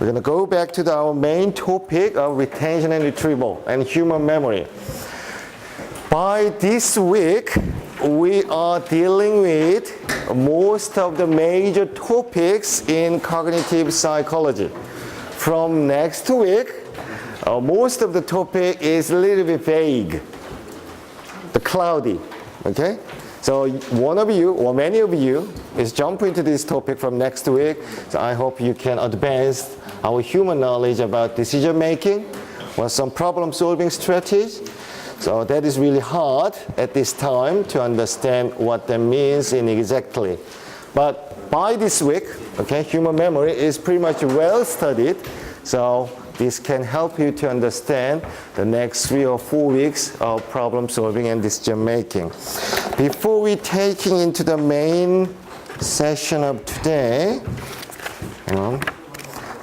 We're going to go back to our main topic of retention and retrieval and human memory. By this week, we are dealing with most of the major topics in cognitive psychology. From next week, most of the topic is a little bit vague, cloudy, okay? So one of you, or many of you, is jumping into this topic from next week. So I hope you can advance our human knowledge about decision making or some problem solving strategies. So that is really hard at this time to understand what that means in exactly. But by this week, okay, human memory is pretty much well studied. So this can help you to understand the next 3 or 4 weeks of problem solving and decision making. Before we taking into the main session of today,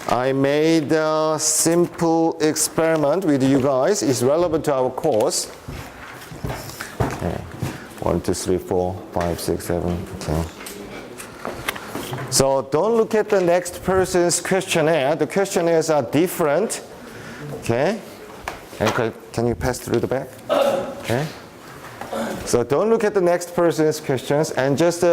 I made a simple experiment with you guys. It's relevant to our course. Okay. 1, 2, 3, 4, 5, 6, 7. Okay. So don't look at the next person's questionnaire. The questionnaires are different. Okay? And can you pass through the back? Okay? So don't look at the next person's questions and just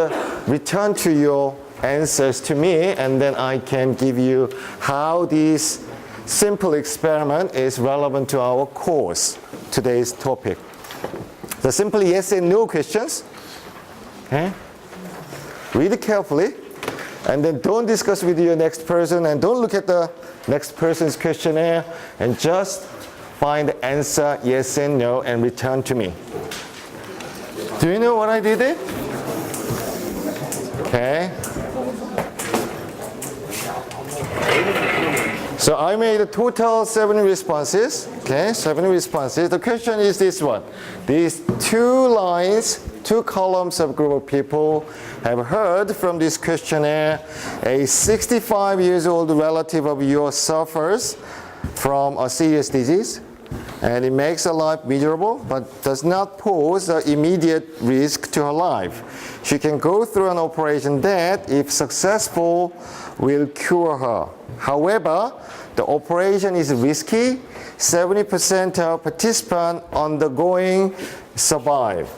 return to your answers to me, and then I can give you how this simple experiment is relevant to our course, today's topic. So simply yes and no questions. Okay? Read it carefully. And then don't discuss with your next person and don't look at the next person's questionnaire and just find the answer yes and no and return to me. Do you know what I did it? Okay. So I made a total 7 responses. Okay, 7 responses. The question is this one. These 2 lines, 2 columns of group of people have heard from this questionnaire a 65 years old relative of yours suffers from a serious disease and it makes her life miserable but does not pose an immediate risk to her life. She can go through an operation that, if successful, will cure her. However, the operation is risky. 70% of participants undergoing survive.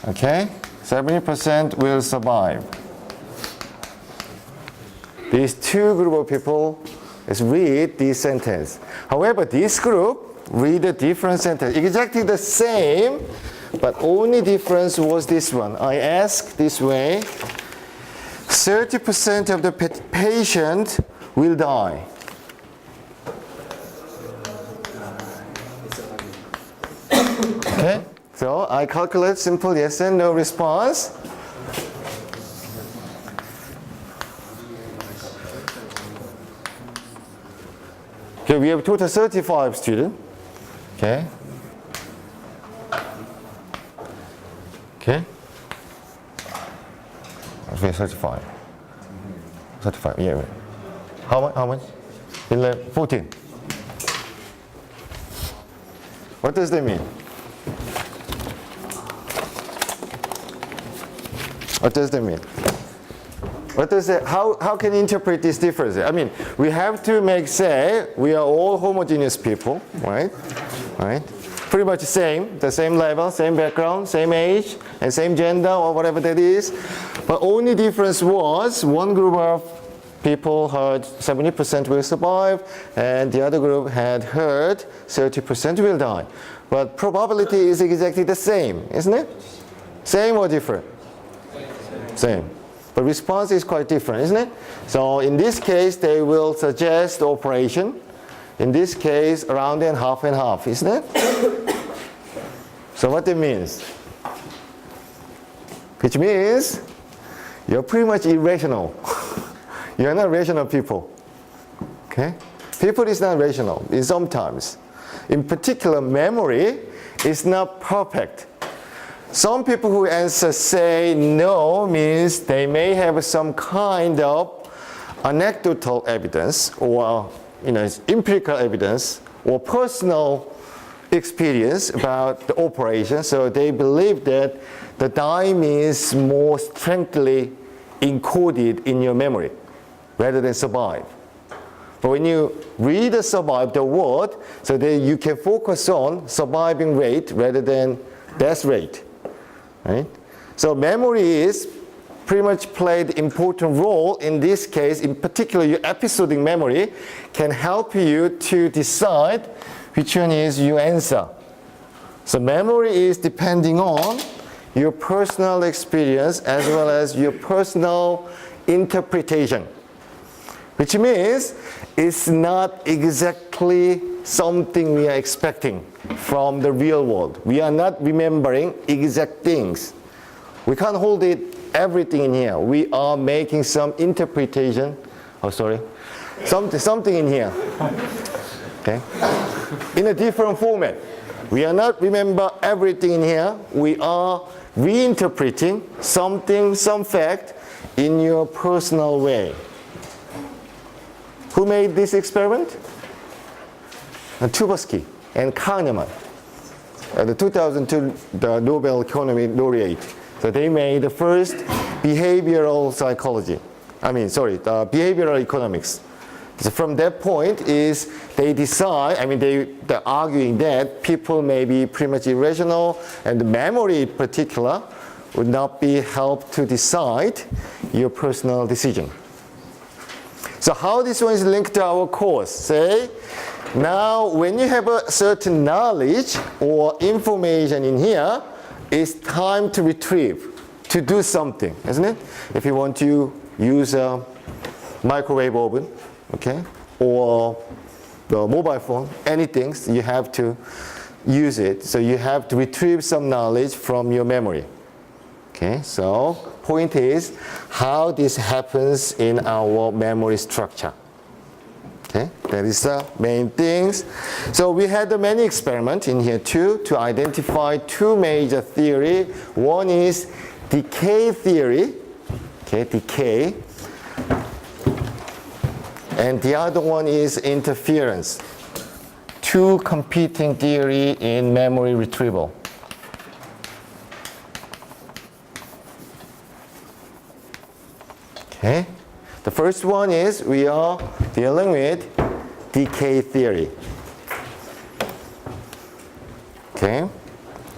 Okay? 70% will survive. These 2 group of people read this sentence. However, this group read a different sentence. Exactly the same, but only difference was this one. I asked this way, 30% of the patient will die. Okay? So I calculate simple yes and no response. Okay, we have total 35 students. Okay. Okay. Okay, 35. 35, yeah. How much? 11, 14. What does that mean? What does that mean? What does that, how can you interpret this difference? I mean, we have to say we are all homogeneous people, right? Right? Pretty much the same level, same background, same age, and same gender or whatever that is. But only difference was one group of people heard 70% will survive, and the other group had heard 30% will die. But probability is exactly the same, isn't it? Same or different? Same. But response is quite different, isn't it? So in this case, they will suggest operation. In this case, around and half, isn't it? So what that means? Which means you're pretty much irrational. You're not rational people. Okay? People is not rational in sometimes. In particular, memory is not perfect. Some people who answer say no means they may have some kind of anecdotal evidence or empirical evidence or personal experience about the operation. So they believe that the dying is more strongly encoded in your memory rather than survive. But when you read or survive the word, so then you can focus on surviving rate rather than death rate. Right? So memory is pretty much played important role in this case. In particular, your episodic memory can help you to decide which one is your answer. So memory is depending on your personal experience as well as your personal interpretation, which means it's not exactly something we are expecting from the real world. We are not remembering exact things. We can't hold it everything in here. We are making some interpretation. Oh, sorry. Something in here. Okay? In a different format. We are not remember everything in here. We are reinterpreting something, some fact in your personal way. Who made this experiment? Tversky and Kahneman, the 2002 the Nobel Economy laureate. So they made the first behavioral psychology. Behavioral economics. So from that point is they decide, they're arguing that people may be pretty much irrational and the memory in particular would not be helped to decide your personal decision. So how this one is linked to our course? Say, now when you have a certain knowledge or information in here, it's time to retrieve, to do something, isn't it? If you want to use a microwave oven, okay, or the mobile phone, anything, you have to use it. So you have to retrieve some knowledge from your memory. Okay, so point is how this happens in our memory structure. Okay, that is the main things. So we had many experiments in here too to identify two major theory. One is decay theory, okay, decay. And the other one is interference. Two competing theory in memory retrieval. Okay. The first one is we are dealing with decay theory. Okay.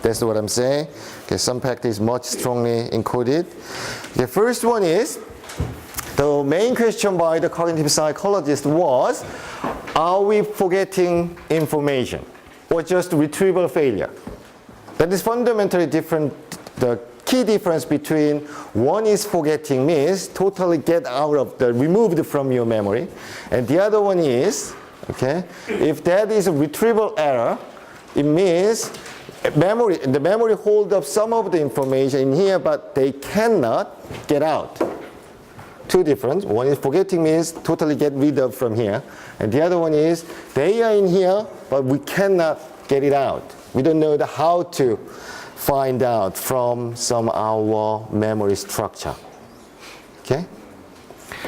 That's what I'm saying. Okay, some fact is much strongly encoded. The first one is the main question by the cognitive psychologist was, are we forgetting information or just retrieval failure? That is fundamentally different. The key difference between one is forgetting means totally get out of the, removed from your memory, and the other one is, okay, if that is a retrieval error, it means the memory hold up some of the information in here, but they cannot get out. Two different. One is forgetting means totally get rid of from here, and the other one is they are in here, but we cannot get it out. We don't know how to find out from some our memory structure. Okay?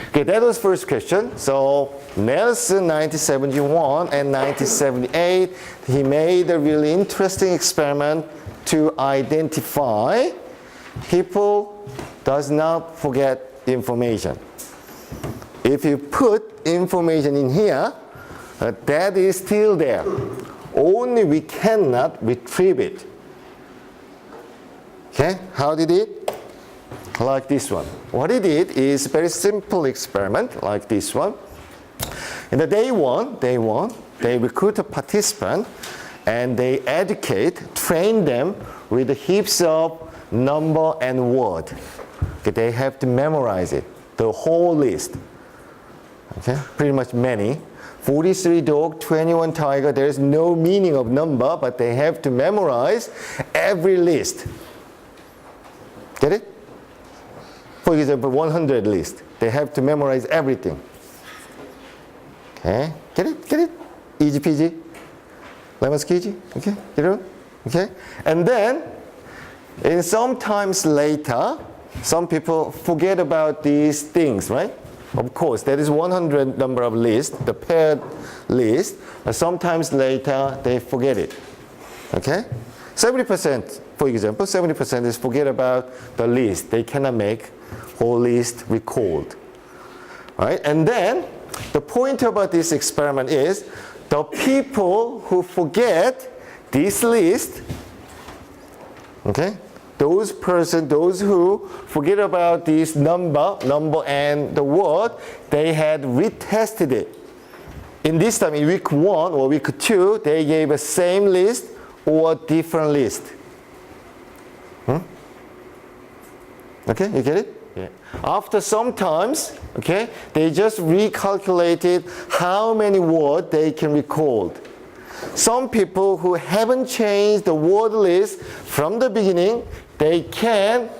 Okay, that was first question. So Nelson, 1971 and 1978, he made a really interesting experiment to identify people does not forget information. If you put information in here, that is still there. Only we cannot retrieve it. Okay, how did it? Like this one. What he did is very simple experiment like this one. In the day one, they recruit a participant and they train them with heaps of number and word. Okay, they have to memorize it, the whole list. Okay, pretty much many. 43 dog, 21 tiger, there is no meaning of number, but they have to memorize every list. Get it? For example, 100 list. They have to memorize everything. Okay? Get it? Get it? Easy peasy. Lemon squeezy. Okay? Get it? Okay? And then, sometimes later, some people forget about these things, right? Of course, there is 100 number of list, the paired list, but sometimes later they forget it. Okay? 70%, for example, 70% is forget about the list. They cannot make whole list recalled. Right? And then The point about this experiment is the people who forget this list, okay, those who forget about this number and the word, they had retested it. In this time, in week 1 or week 2, they gave a same list or different list. Okay, you get it? Yeah. After some times, okay, they just recalculated how many words they can recall. Some people who haven't changed the word list from the beginning, they can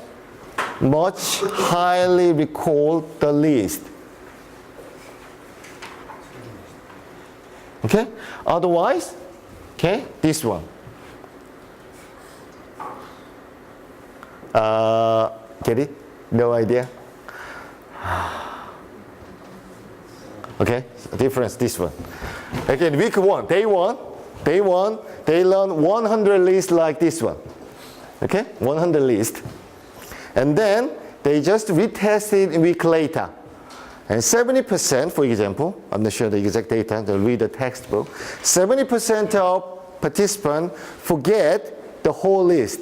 much highly recall the list. Okay? Otherwise, okay, this one. Get it? No idea? Okay, difference, this one. Again, week 1, day 1, they learn 100 lists like this one. Okay, 100 lists. And then they just retested a week later. And 70%, for example, I'm not sure the exact data, they'll read the textbook. 70% of participants forget the whole list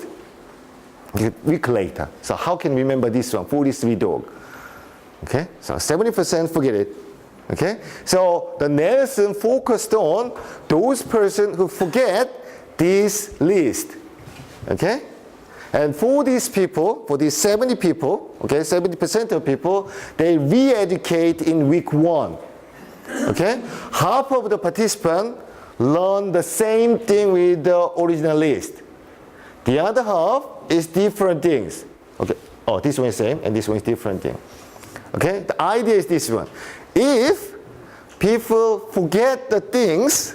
a week later. So how can we remember this one, 43 dog? Okay, so 70% forget it. Okay, so the Nelson focused on those persons who forget this list. Okay, and for these people, for these 70 people, okay, 70% of people, they re-educate in week 1. Okay, half of the participants learn the same thing with the original list. The other half is different things. Okay, oh, this one is same and this one is different thing. Okay, the idea is this one. If people forget the things,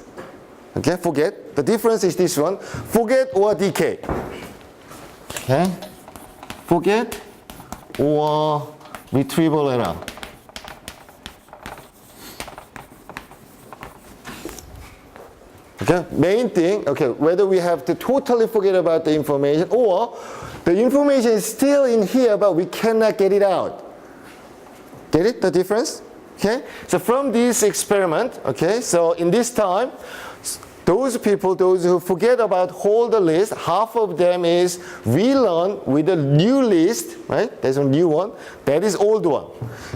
okay, forget, the difference is this one, forget or decay. Okay, forget or retrieval error. Okay, main thing, okay, whether we have to totally forget about the information or the information is still in here but we cannot get it out. Get it, the difference? Okay, so from this experiment, okay, so in this time, those people, those who forget about whole the list, half of them is relearn with a new list, right? There's a new one, that is old one.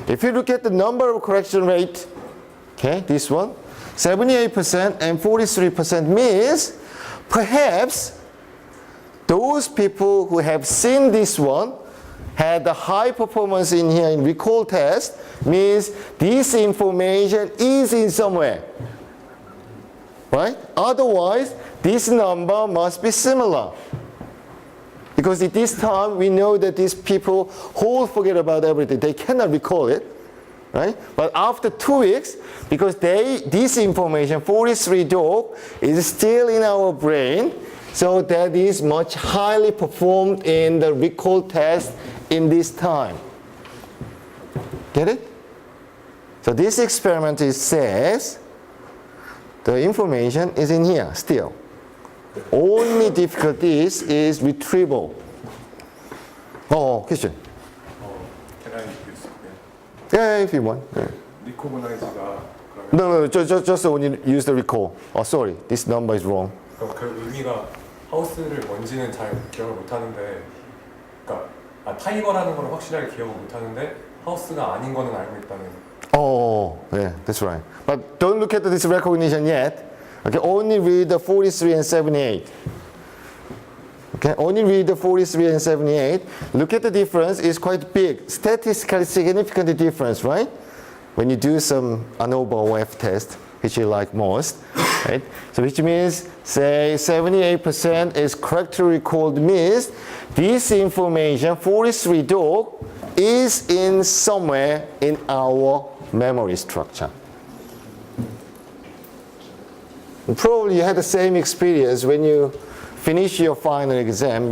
If you look at the number of correction rate, okay, this one, 78% and 43% means perhaps those people who have seen this one had a high performance in here in recall test, means this information is in somewhere, right? Otherwise, this number must be similar. Because at this time, we know that these people whole forget about everything. They cannot recall it, right? But after 2 weeks, because this information, 43 dog, is still in our brain, so that is much highly performed in the recall test in this time. Get it? So this experiment says the information is in here still. Only difficulty is retrieval. Oh, question. Can I use it? Yeah, if you want. Yeah. 리코그나이즈가 No, just when you use the recall. Oh, sorry, this number is wrong. 그럼 그 의미가 하우스를 뭔지는 잘 기억을 못 하는데, 그러니까 타이거라는 거는 확실하게 기억을 못 하는데 하우스가 아닌 거는 알고 있다는. Oh, yeah, that's right. But don't look at this recognition yet. Okay, only read the 43 and 78. Okay, only read the 43 and 78. Look at the difference, it's quite big. Statistically significant difference, right? When you do some ANOVA or F test, which you like most, right? So which means, say 78% is correctly recalled means this information, 43 dog, is in somewhere in our memory structure. And probably you had the same experience when you finish your final exam,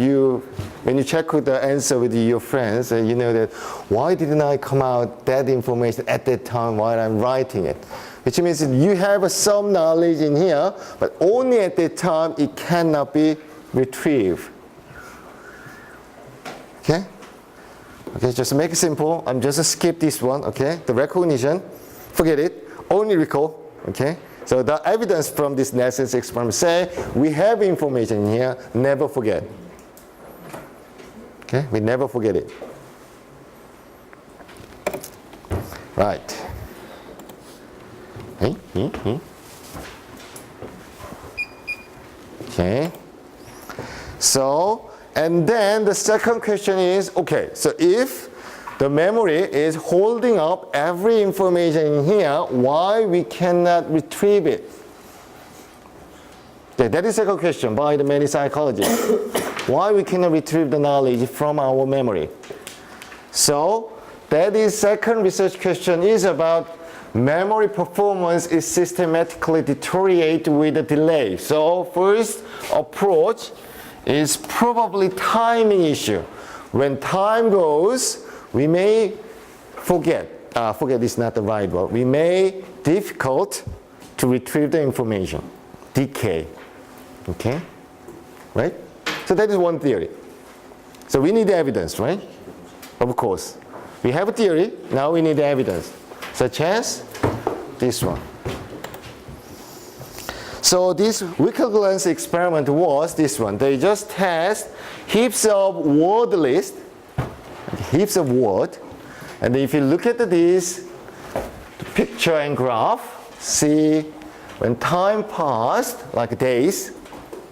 when you check with the answer with your friends, and you know that, why didn't I come out that information at that time while I'm writing it? Which means you have some knowledge in here, but only at that time it cannot be retrieved. Okay? Okay, just make it simple. I'm just skip this one, okay? The recognition, forget it. only recall. Okay, so the evidence from this Nelson's experiment say we have information in here, never forget. Okay, we never forget it. Right. Okay. So, and then the second question is, okay, so if the memory is holding up every information in here, why we cannot retrieve it? Okay, that is the second question by the many psychologists. Why we cannot retrieve the knowledge from our memory? So, that is second research question is about memory performance is systematically deteriorate with a delay. So first approach is probably timing issue. When time goes, we may forget. Forget is not the right word. We may difficult to retrieve the information. Decay. Okay? Right? So that is one theory. So we need evidence, right? Of course. We have a theory, now we need evidence. Such as this one. So this weaker glance experiment was this one. They just test heaps of word list, heaps of word, and if you look at this picture and graph, see when time passed, like days,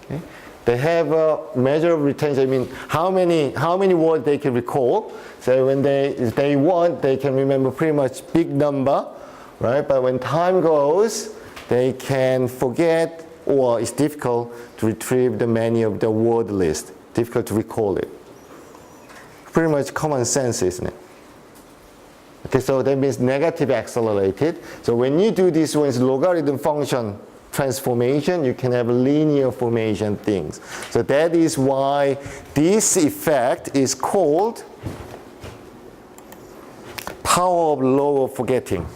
okay, they have a measure of retention. I mean, how many words they can recall. So when if they want, they can remember pretty much big number, right? But when time goes, they can forget, or it's difficult to retrieve the many of the word list. Difficult to recall it. Pretty much common sense, isn't it? Okay, so that means negative accelerated. So when you do this one's logarithm function transformation, you can have linear formation things. So that is why this effect is called power of law of forgetting.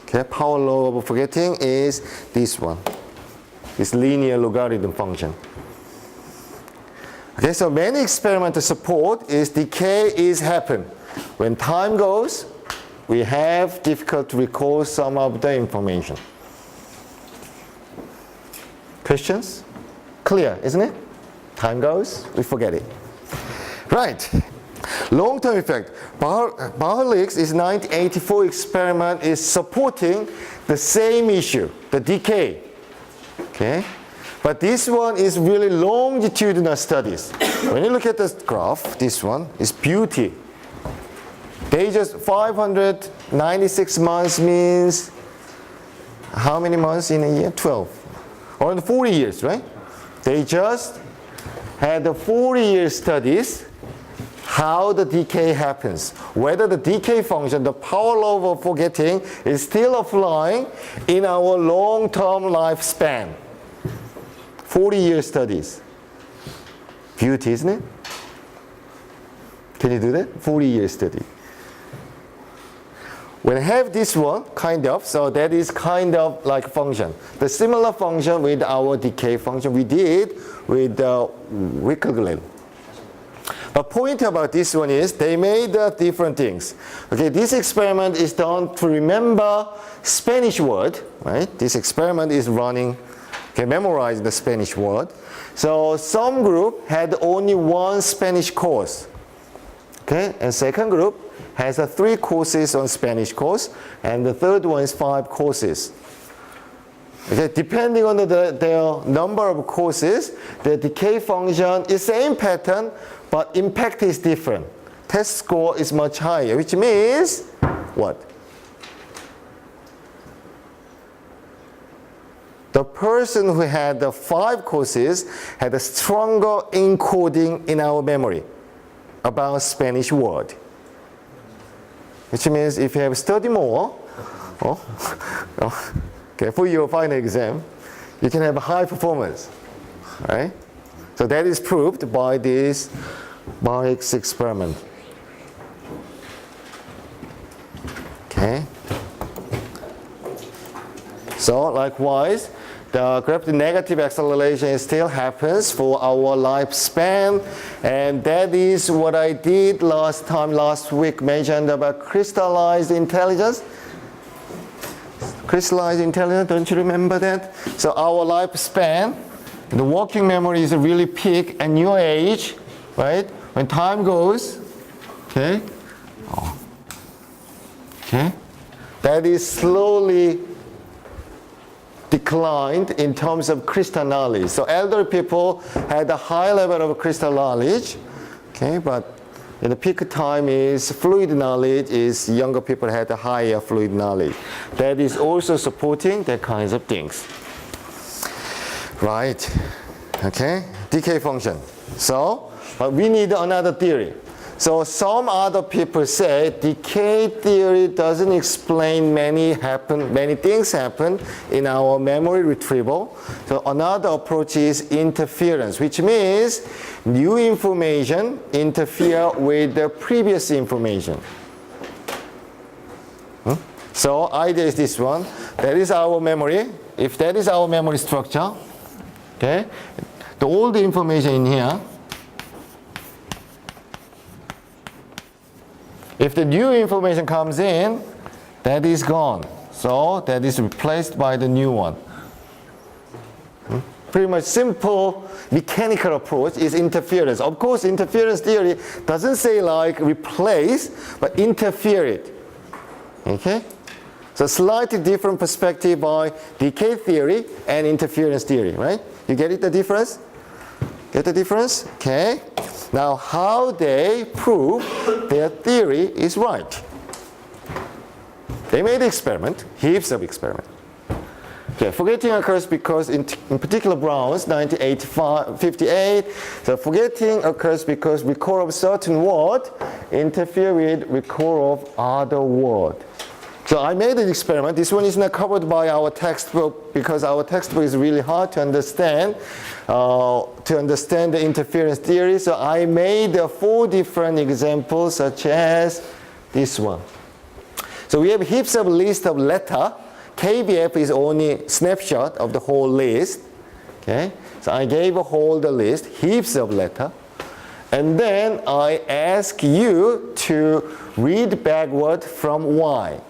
Okay, power law of forgetting is this one, this linear logarithm function. Okay, so many experiments support is decay is happen. When time goes, we have difficult to recall some of the information. Questions? Clear, isn't it? Time goes, we forget it. Right. Long-term effect. Baruch's 1984 experiment is supporting the same issue, the decay. Okay? But this one is really longitudinal studies. When you look at this graph, this one is beauty. They just 596 months means how many months in a year? 12. Or in 40 years, right? They just had the 40-year studies how the decay happens. Whether the decay function, the power law of forgetting, is still applying in our long-term lifespan. 40-year studies. Beauty, isn't it? Can you do that? 40-year study. When I have this one, kind of, so that is kind of like function. The similar function with our decay function we did with the weaker gland. The point about this one is they made different things. Okay, this experiment is done to remember Spanish word, right? This experiment is running, okay, memorize the Spanish word. So some group had only one Spanish course. Okay, and second group has 3 courses on Spanish course, and the third one is 5 courses. Okay, depending on their number of courses, the decay function is same pattern, but impact is different. Test score is much higher, which means what? The person who had the 5 courses had a stronger encoding in our memory about Spanish word. Which means if you have studied more, okay, for your final exam, you can have a high performance, right? So that is proved by this Baruch's experiment. Okay. So likewise, the gravity negative acceleration still happens for our lifespan, and that is what I did last week, mentioned about crystallized intelligence. Crystallized intelligence, don't you remember that? So our lifespan, the working memory is really peak at your age, right? When time goes, okay, okay, that is slowly declined in terms of crystal knowledge. So elder people had a high level of crystal knowledge, okay, but in the peak time is fluid knowledge is younger people had a higher fluid knowledge. That is also supporting that kinds of things. Right, okay, decay function. So, but we need another theory. So some other people say decay theory doesn't explain many things happen in our memory retrieval. So another approach is interference, which means new information interfere with the previous information. So idea is this one. That is our memory. If that is our memory structure, okay, all the information in here. If the new information comes in, that is gone. So that is replaced by the new one. Pretty much simple mechanical approach is interference. Of course, interference theory doesn't say like replace, but interfere it. Okay? So slightly different perspective by decay theory and interference theory, right? You get it, the difference? Get the difference? Okay. Now, how they prove their theory is right. They made experiment, heaps of experiment. Okay, forgetting occurs because in particular Brown's 1958, so forgetting occurs because recall of certain word interfere with recall of other word. So I made an experiment. This one is not covered by our textbook because our textbook is really hard to understand the interference theory. So I made 4 different examples such as this one. So we have heaps of list of letter. KBF is only snapshot of the whole list. Okay, so I gave a whole the list, heaps of letter. And then I ask you to read backward from Y.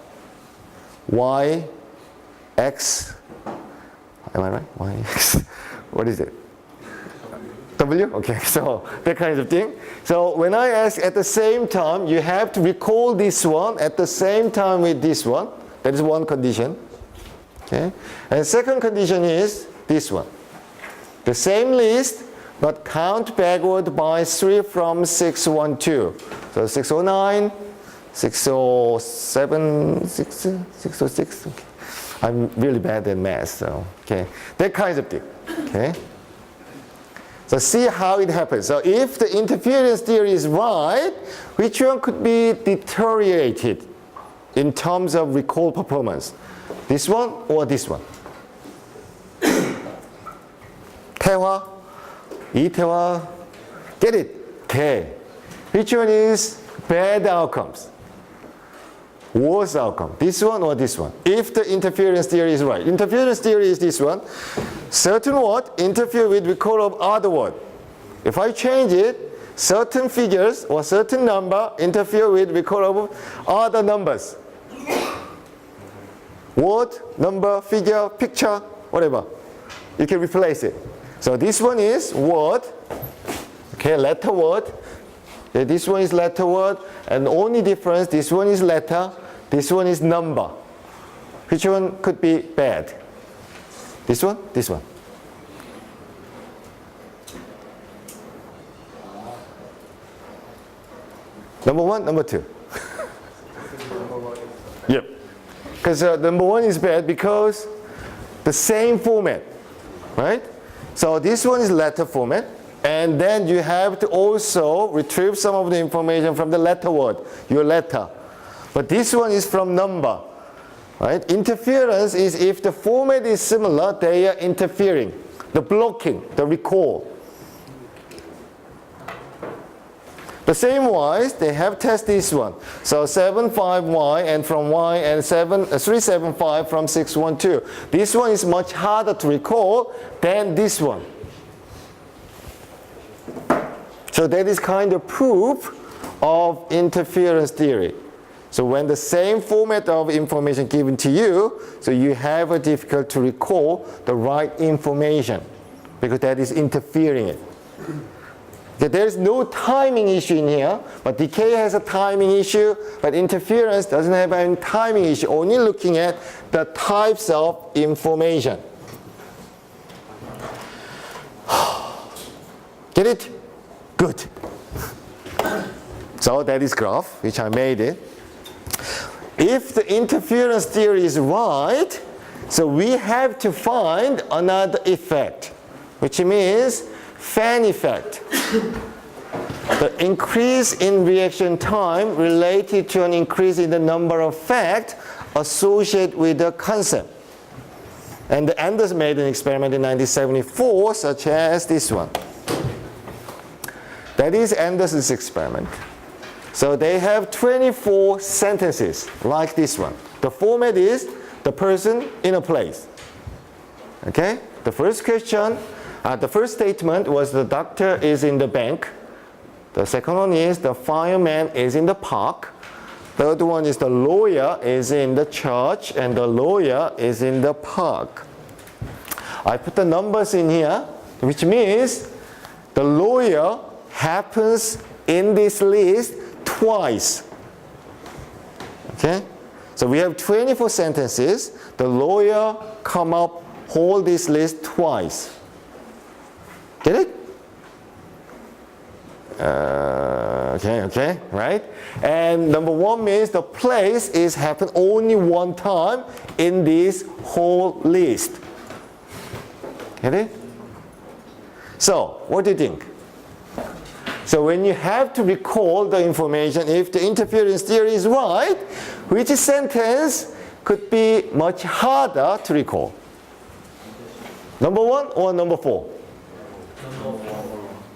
Y, X, am I right? Y, X, what is it? W? Okay, so that kind of thing. So when I ask at the same time, you have to recall this one at the same time with this one. That is one condition. Okay, and second condition is this one. The same list, but count backward by 3 from 612. So 609, 607, 606. Okay. I'm really bad at math, so okay. That kind of thing. Okay. So see how it happens. So if the interference theory is right, which one could be deteriorated in terms of recall performance? This one or this one? 태화, 이태화, get it? Okay. Which one is bad outcomes? Worse outcome. This one or this one? If the interference theory is right. Interference theory is this one. Certain word interfere with recall of other word. If I change it, certain figures or certain number interfere with recall of other numbers. Word, number, figure, picture, whatever. You can replace it. So this one is word. Okay, letter word. Okay, this one is letter word. And only difference, this one is letter. This one is number. Which one could be bad? This one? This one. Number 1, number 2. Yep. Because number 1 is bad because the same format, right? So this one is letter format. And then you have to also retrieve some of the information from the letter word, your letter. But this one is from number, right? Interference is if the format is similar, they are interfering, the blocking, the recall. The same wise, they have tested this one. So 75Y and from Y and 375 from 612. This one is much harder to recall than this one. So that is kind of proof of interference theory. So when the same format of information given to you, so you have a difficult to recall the right information because that is interfering it. Okay, there is no timing issue in here, but decay has a timing issue, but interference doesn't have any timing issue, only looking at the types of information. Get it? Good. So that is graph, which I made it. If the interference theory is right, so we have to find another effect, which means fan effect. The increase in reaction time related to an increase in the number of facts associated with the concept. And Anderson made an experiment in 1974, such as this one. That is Anderson's experiment. So they have 24 sentences like this one. The format is the person in a place. Okay? The first question, the first statement was the doctor is in the bank. The second one is the fireman is in the park. Third one is the lawyer is in the church and the lawyer is in the park. I put the numbers in here, which means the lawyer happens in this list twice. Okay? So we have 24 sentences. The lawyer come up, hold this list twice. Get it? Okay, right? And number one means the place is happened only one time in this whole list. Get it? So, what do you think? So when you have to recall the information, if the interference theory is right, which sentence could be much harder to recall? Number one or number four?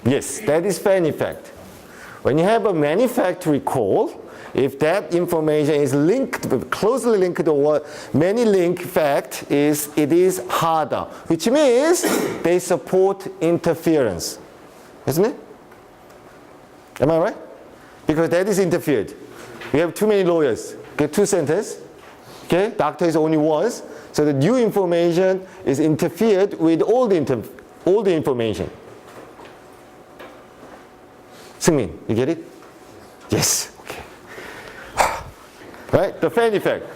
Yes, that is fan effect. When you have a many fact to recall, if that information is linked, closely linked to many link fact, it is harder, which means they support interference. Isn't it? Am I right? Because that is interfered. We have too many lawyers. Okay, two sentences. Okay, doctor is only once. So the new information is interfered with all the information. Seungmin, you get it? Yes. Okay. Right? The fan effect.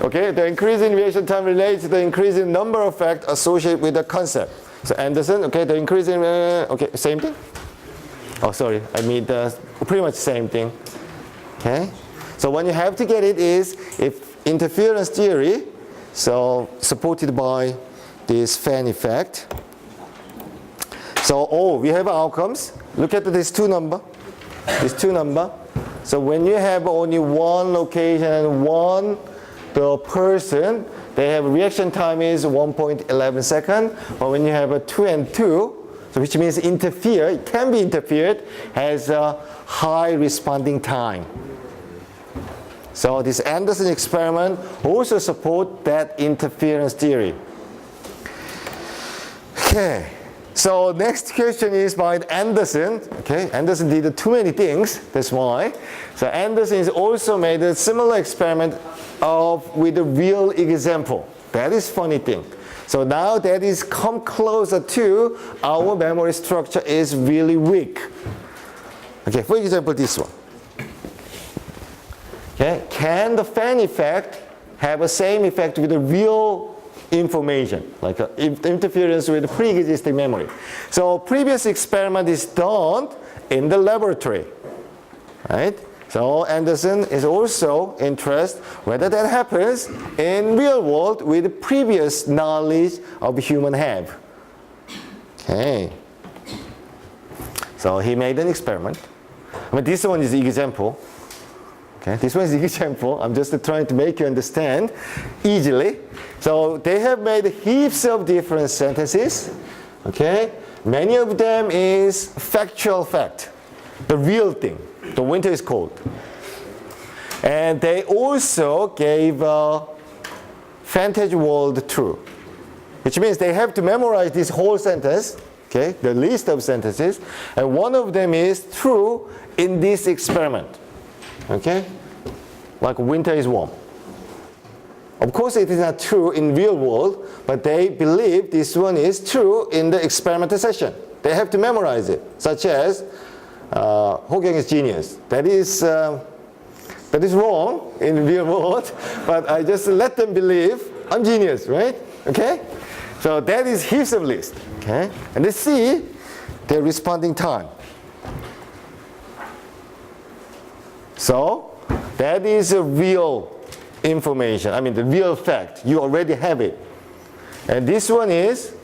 Okay, the increase in reaction time relates to the increase in number of facts associated with the concept. So Anderson, okay, the increase in, okay, same thing? Oh, sorry, I mean pretty much the same thing. Okay? So what you have to get it is, if interference theory, so supported by this fan effect. So, we have outcomes. Look at these two number. These two number. So when you have only one location and one the person, they have reaction time is 1.11 second. But when you have a 2 and 2, so which means interfere, it can be interfered, has a high responding time. So this Anderson experiment also support that interference theory. Okay. So next question is by Anderson. Okay, Anderson did too many things, that's why. So Anderson has also made a similar experiment with a real example. That is funny thing. So now that is come closer to our memory structure is really weak. Okay, for example, this one. Okay, can the fan effect have the same effect with the real information, like interference with pre-existing memory? So previous experiment is done in the laboratory, right? So Anderson is also interested whether that happens in real world with previous knowledge of human have. Okay. So he made an experiment. I mean, this one is the example. Okay, this one is the example. I'm just trying to make you understand easily. So they have made heaps of different sentences. Okay, many of them is factual fact, the real thing. The winter is cold. And they also gave a fantasy world true, which means they have to memorize this whole sentence. Okay, the list of sentences, and one of them is true in this experiment. Okay, like winter is warm. Of course, it is not true in real world, but they believe this one is true in the experimental session. They have to memorize it, such as Ho-Kyung is genius. That is wrong in real world, but I just let them believe I'm genius, right? Okay? So that is heaps of list. Okay? And let's see their responding time. So that is a real information. I mean the real fact. You already have it. And this one is,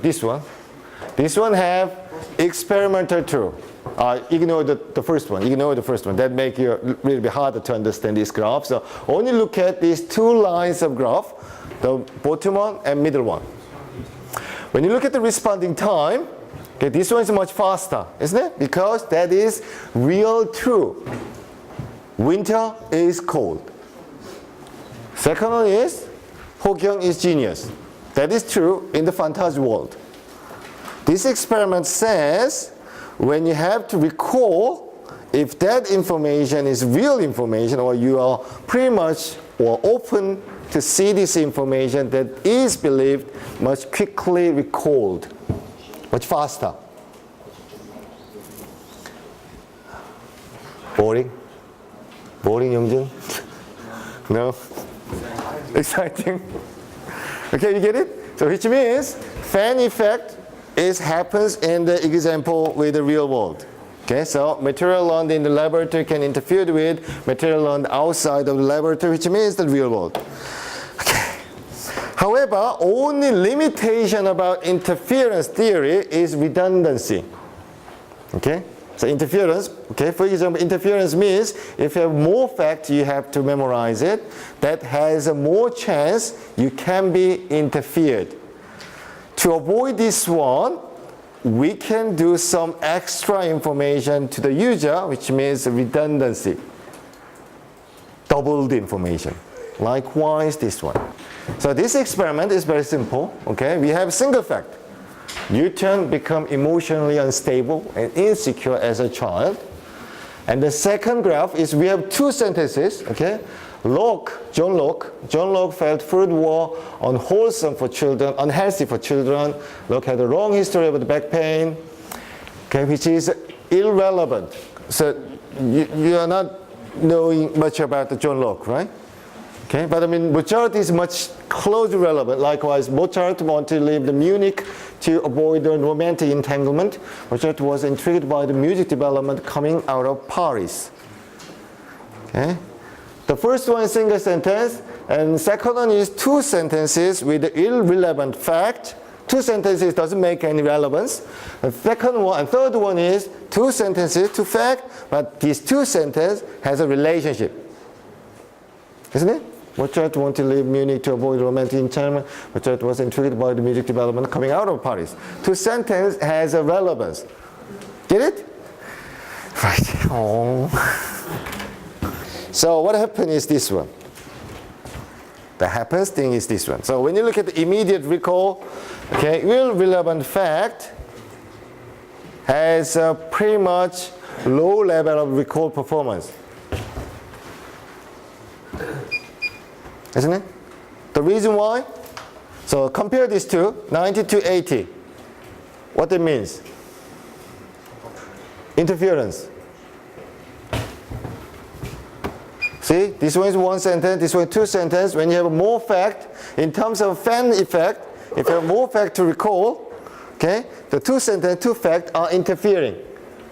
this one. This one have experimental true. Ignore the first one. Ignore the first one. That make you a little bit harder to understand this graph. So only look at these two lines of graph, the bottom one and middle one. When you look at the responding time, okay, this one is much faster, isn't it? Because that is real true. Winter is cold. Second one is Ho-Kyung is genius. That is true in the fantasy world. This experiment says when you have to recall if that information is real information or you are pretty much or open to see this information that is believed much quickly recalled, much faster. Boring? Boring, Youngjun? No? Exciting? Okay, you get it? So which means fan effect happens in the example with the real world. Okay, so material learned in the laboratory can interfere with material learned outside of the laboratory, which means the real world. Okay. However, only limitation about interference theory is redundancy. Okay, so interference, okay, for example, interference means if you have more fact, you have to memorize it. That has a more chance you can be interfered. To avoid this one, we can do some extra information to the user, which means redundancy. Doubled information. Likewise, this one. So this experiment is very simple. Okay, we have single fact. Newton became emotionally unstable and insecure as a child. And the second graph is we have two sentences. Okay, John Locke felt food were unwholesome for children, unhealthy for children. Locke had a long history of the back pain, okay, which is irrelevant. So you are not knowing much about the John Locke, right? Okay, but I mean Mozart is much closely relevant. Likewise, Mozart wanted to leave the Munich to avoid the romantic entanglement. Mozart was intrigued by the music development coming out of Paris. Okay. The first one is single sentence, and second one is two sentences with irrelevant fact. Two sentences doesn't make any relevance. The second one and third one is two sentences, two fact, but these two sentences has a relationship. Isn't it? Mozart wanted to leave Munich to avoid romantic entanglement. Mozart was intrigued by the music development coming out of Paris. Two sentences has a relevance. Get it? Right. Oh. So what happened is this one. The happens thing is this one. So when you look at the immediate recall, okay, real relevant fact has a pretty much low level of recall performance. Isn't it? The reason why? So compare these two, 90 to 80. What it means? Interference. See, this one is one sentence, this one is two sentences. When you have more fact, in terms of fan effect, if you have more fact to recall, okay, the two sentences, two facts are interfering,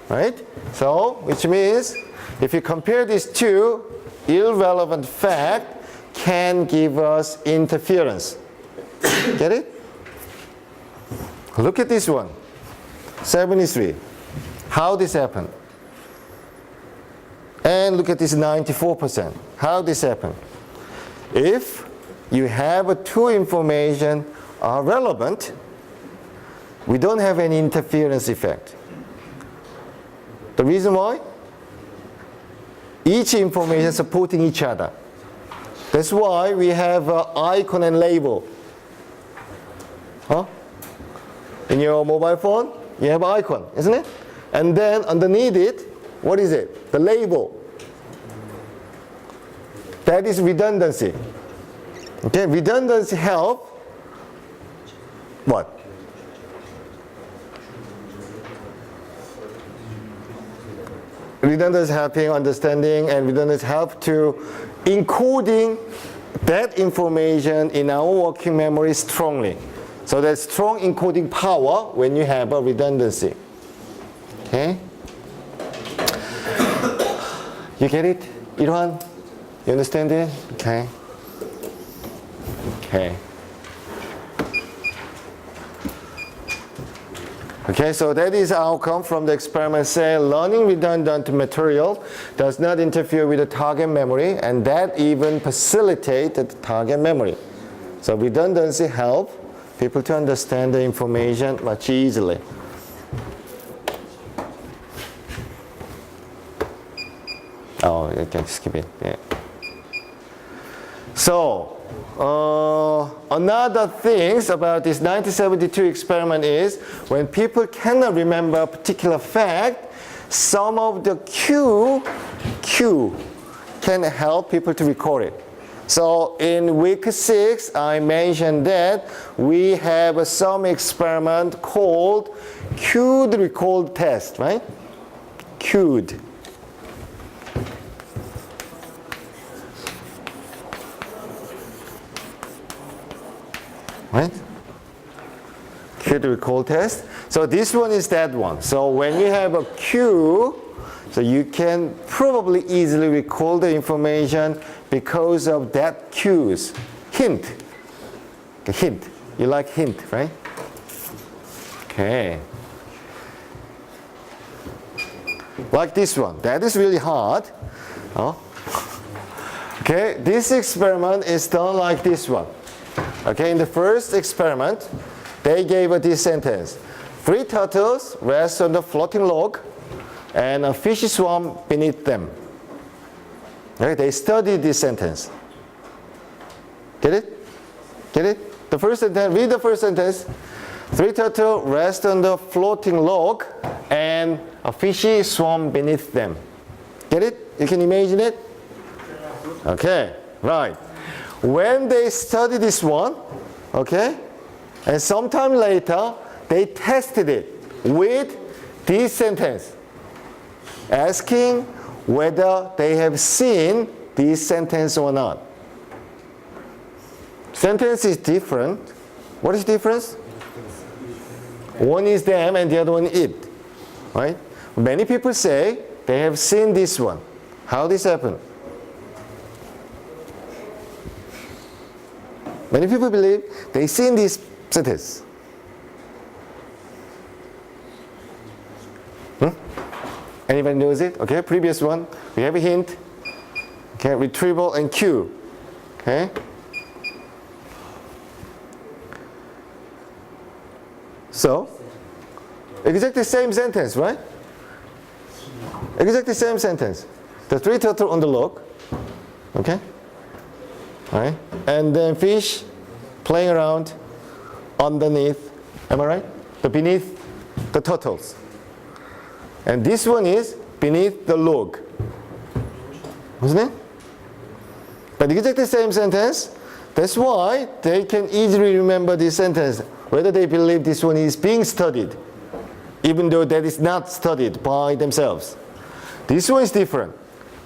right? So, which means, if you compare these two, irrelevant fact can give us interference. Get it? Look at this one, 73. How this happened? And look at this 94%. How this happened? If you have two information are relevant, we don't have any interference effect. The reason why? Each information supporting each other. That's why we have icon and label. Huh? In your mobile phone, you have icon, isn't it? And then underneath it, what is it? The label. That is redundancy. Okay, redundancy help what? Redundancy helping understanding, and redundancy help to encoding that information in our working memory strongly. So there's strong encoding power when you have a redundancy. Okay? You get it, Irwan? You understand it? Okay. Okay. Okay, so that is outcome from the experiment. Say learning redundant material does not interfere with the target memory, and that even facilitate the target memory. So redundancy help people to understand the information much easily. Oh, you can skip it. Yeah. So another things about this 1972 experiment is when people cannot remember a particular fact, some of the cue can help people to record it. So in week 6, I mentioned that we have some experiment called cued recall test, right? Cued. Right? Cued recall test. So this one is that one. So when you have a cue, so you can probably easily recall the information because of that cues. Hint. A hint. You like hint, right? Okay. Like this one. That is really hard. Oh. Okay, this experiment is done like this one. Okay, in the first experiment, they gave this sentence. 3 turtles rest on the floating log and a fish swam beneath them. Okay, they studied this sentence. Get it? Get it? The first sentence, read the first sentence. 3 turtles rest on the floating log and a fishy swam beneath them. Get it? You can imagine it? Okay, right. When they study this one, okay, and sometime later, they tested it with this sentence, asking whether they have seen this sentence or not. Sentence is different. What is the difference? One is them and the other one it, right? Many people say they have seen this one. How this happened? Many people believe they seen this sentence. Anybody knows it? Okay, previous one. We have a hint. Okay, retrieval and cue. Okay. So, exactly same sentence, right? Exactly same sentence. The 3 turtles on the log. Okay. Right? And then fish playing around underneath, am I right? The beneath the turtles. And this one is beneath the log. Wasn't it? But exactly the same sentence. That's why they can easily remember this sentence, whether they believe this one is being studied, even though that is not studied by themselves. This one is different.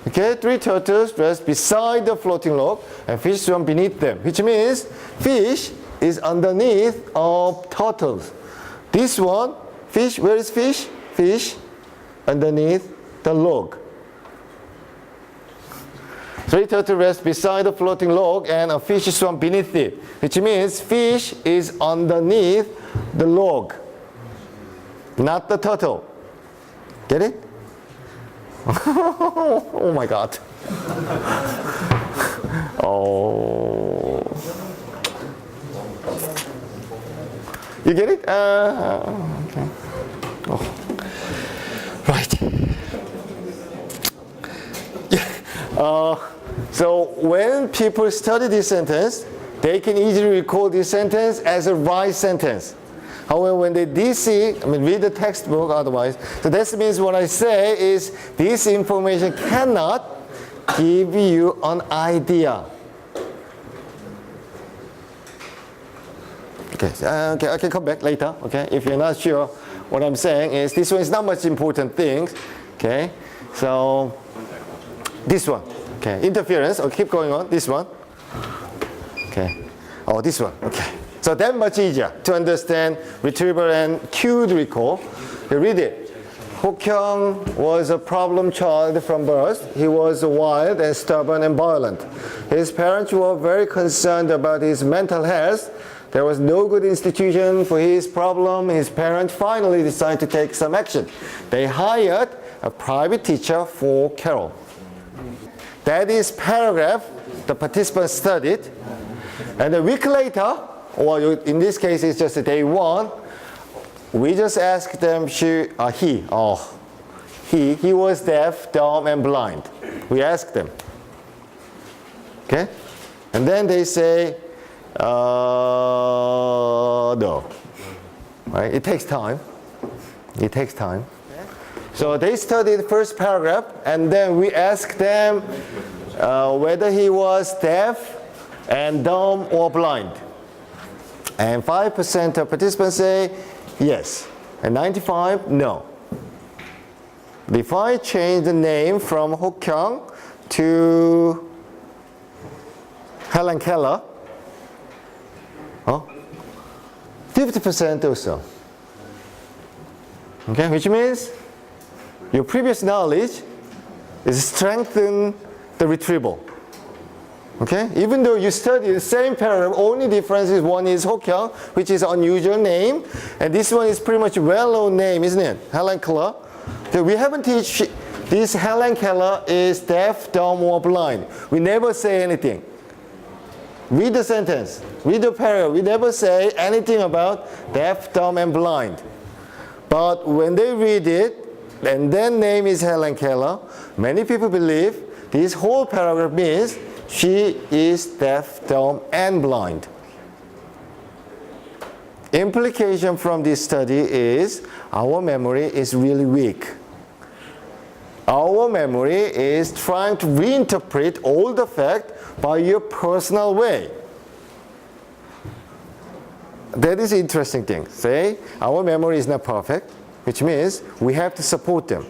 Okay, 3 turtles rest beside the floating log and fish swim beneath them, which means fish is underneath of turtles. This one, fish, where is fish? Fish underneath the log. 3 turtles rest beside the floating log and a fish swam beneath it, which means fish is underneath the log, not the turtle. Get it? Oh my God. Oh. You get it? Okay. Oh. Right. So when people study this sentence, they can easily recall this sentence as a right sentence. However, when they DC, read the textbook otherwise, so that means what I say is this information cannot give you an idea. Okay, okay, I can come back later. Okay, if you're not sure, what I'm saying is this one is not much important thing. Okay, so this one. Okay, interference. Okay, keep going on. This one. Okay. Oh, this one. Okay. So that much easier to understand retrieval and cued recall. You read it. Ho-kyung was a problem child from birth. He was wild and stubborn and violent. His parents were very concerned about his mental health. There was no good institution for his problem. His parents finally decided to take some action. They hired a private teacher for Carol. That is paragraph the participants studied. And a week later, or in this case it's just day one, we just asked them, he was deaf, dumb, and blind. We asked them. Okay? And then they say, no. Right? It takes time. It takes time. So they studied the first paragraph, and then we asked them whether he was deaf and dumb or blind. And 5% of participants say yes, and 95% no. If I change the name from Ho-kyung to Helen Keller, 50% or so. Okay, which means your previous knowledge is strengthen the retrieval. Okay, even though you study the same paragraph, only difference is one is Ho-kyung, which is unusual name, and this one is pretty much well-known name, isn't it? Helen Keller. Okay, we haven't teach this Helen Keller is deaf, dumb, or blind. We never say anything. Read the sentence, read the paragraph. We never say anything about deaf, dumb, and blind. But when they read it, and then name is Helen Keller, many people believe this whole paragraph means she is deaf, dumb, and blind. Implication from this study is our memory is really weak. Our memory is trying to reinterpret all the facts by your personal way. That is an interesting thing. Say, our memory is not perfect, which means we have to support them.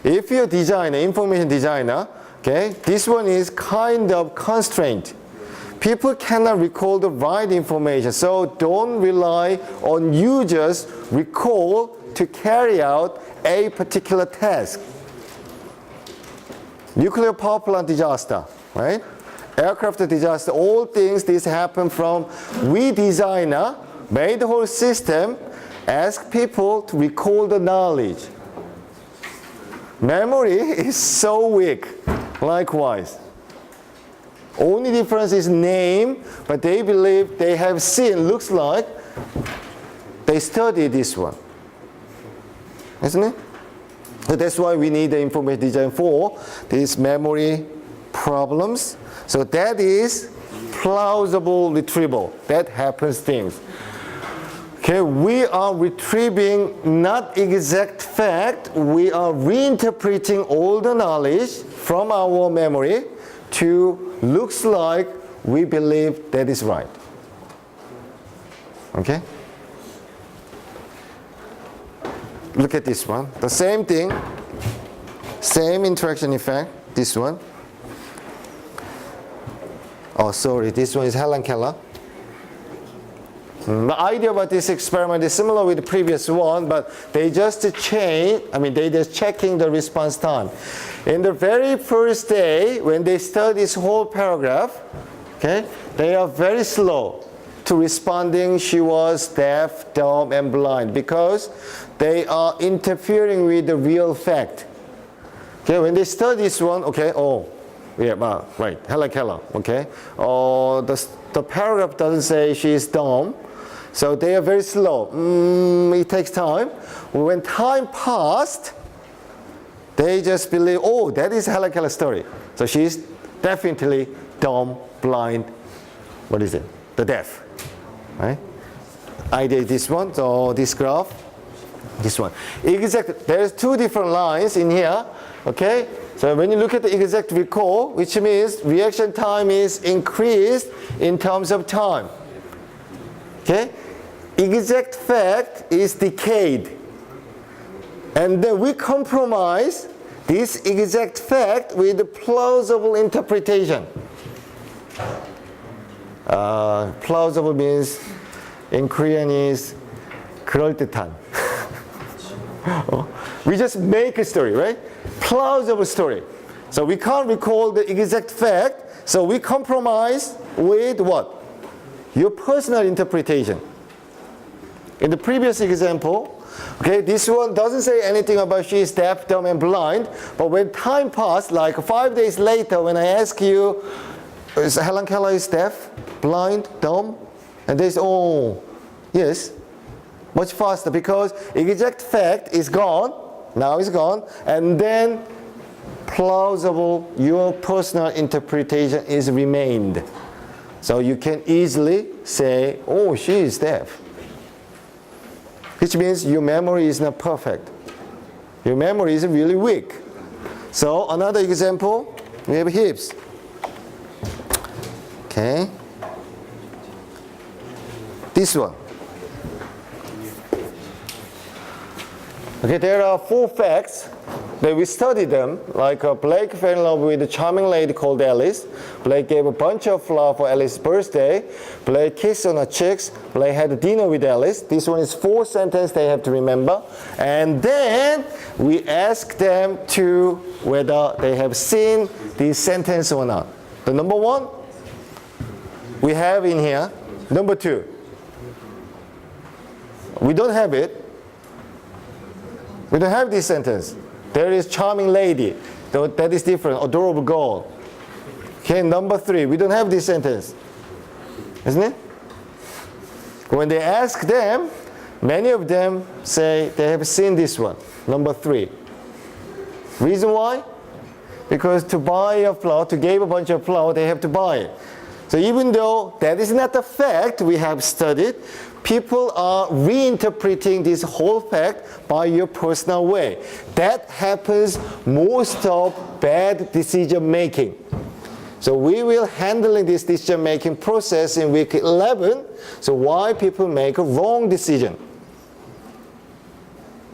If you're a designer, information designer, okay, this one is kind of constraint. People cannot recall the right information, so don't rely on users' recall to carry out a particular task. Nuclear power plant disaster, right? Aircraft disaster, all things this happen from we designer made the whole system, ask people to recall the knowledge. Memory is so weak, likewise. Only difference is name, but they believe they have seen, looks like they study this one. Isn't it? So that's why we need the information design for these memory problems. So that is plausible retrieval. That happens things. Okay, we are retrieving not exact fact, we are reinterpreting all the knowledge from our memory to looks like we believe that is right. Okay? Look at this one. The same thing, same interaction effect, this one. Oh, sorry, this one is Helen Keller. The idea about this experiment is similar with the previous one, but they just change, they just checking the response time. In the very first day, when they study this whole paragraph, okay, they are very slow to responding she was deaf, dumb, and blind because they are interfering with the real fact. Okay, when they study this one, okay, right, Helen Keller, okay. The paragraph doesn't say she is dumb, so they are very slow. It takes time. When time passed, they just believe, that is Helen Keller's story. So she's definitely dumb, blind, what is it? The deaf, right? I did this one, so this graph, this one. Exactly, there's two different lines in here, okay? So when you look at the exact recall, which means reaction time is increased in terms of time. Okay? Exact fact is decayed. And then we compromise this exact fact with plausible interpretation. Plausible means in Korean is 그럴듯한. We just make a story, right? Plausible story. So we can't recall the exact fact, so we compromise with what? Your personal interpretation. In the previous example, okay, this one doesn't say anything about she is deaf, dumb, and blind, but when time passed, like 5 days later, when I ask you, is Helen Keller is deaf, blind, dumb? And they say, oh, yes, much faster, because exact fact is gone, now it's gone, and then plausible, your personal interpretation is remained. So you can easily say, oh, she is deaf. Which means your memory is not perfect. Your memory is really weak. So another example, we have hips. Okay. This one. Okay, there are 4 facts that we studied them, like Blake fell in love with a charming lady called Alice. Blake gave a bunch of flowers for Alice's birthday. Blake kissed on her cheeks. Blake had dinner with Alice. This one is 4 sentences they have to remember. And then we ask them to whether they have seen this sentence or not. The number 1 we have in here. Number 2, we don't have it. We don't have this sentence. There is charming lady. That is different. Adorable girl. Okay, number 3, we don't have this sentence. Isn't it? When they ask them, many of them say they have seen this one. Number 3. Reason why? Because to buy a flower, to give a bunch of flower, they have to buy it. So even though that is not the fact we have studied, people are reinterpreting this whole fact by your personal way. That happens most of bad decision making. So we will handling this decision making process in week 11. So why people make a wrong decision?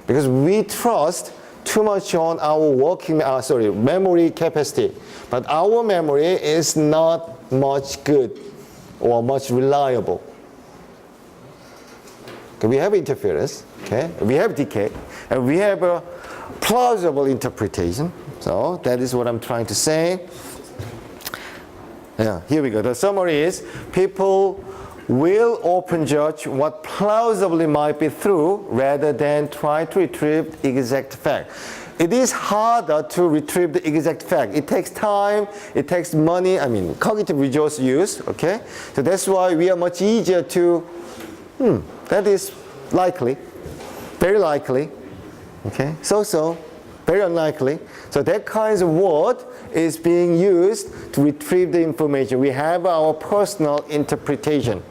Because we trust too much on our memory capacity. But our memory is not much good or much reliable. Okay, we have interference, okay? We have decay, and we have a plausible interpretation. So that is what I'm trying to say. Yeah, here we go. The summary is people will often judge what plausibly might be true rather than try to retrieve the exact fact. It is harder to retrieve the exact fact. It takes time, it takes money, cognitive resource use, okay? So that's why we are much easier to, that is likely, very likely, okay? So, very unlikely. So that kind of word is being used to retrieve the information. We have our personal interpretation.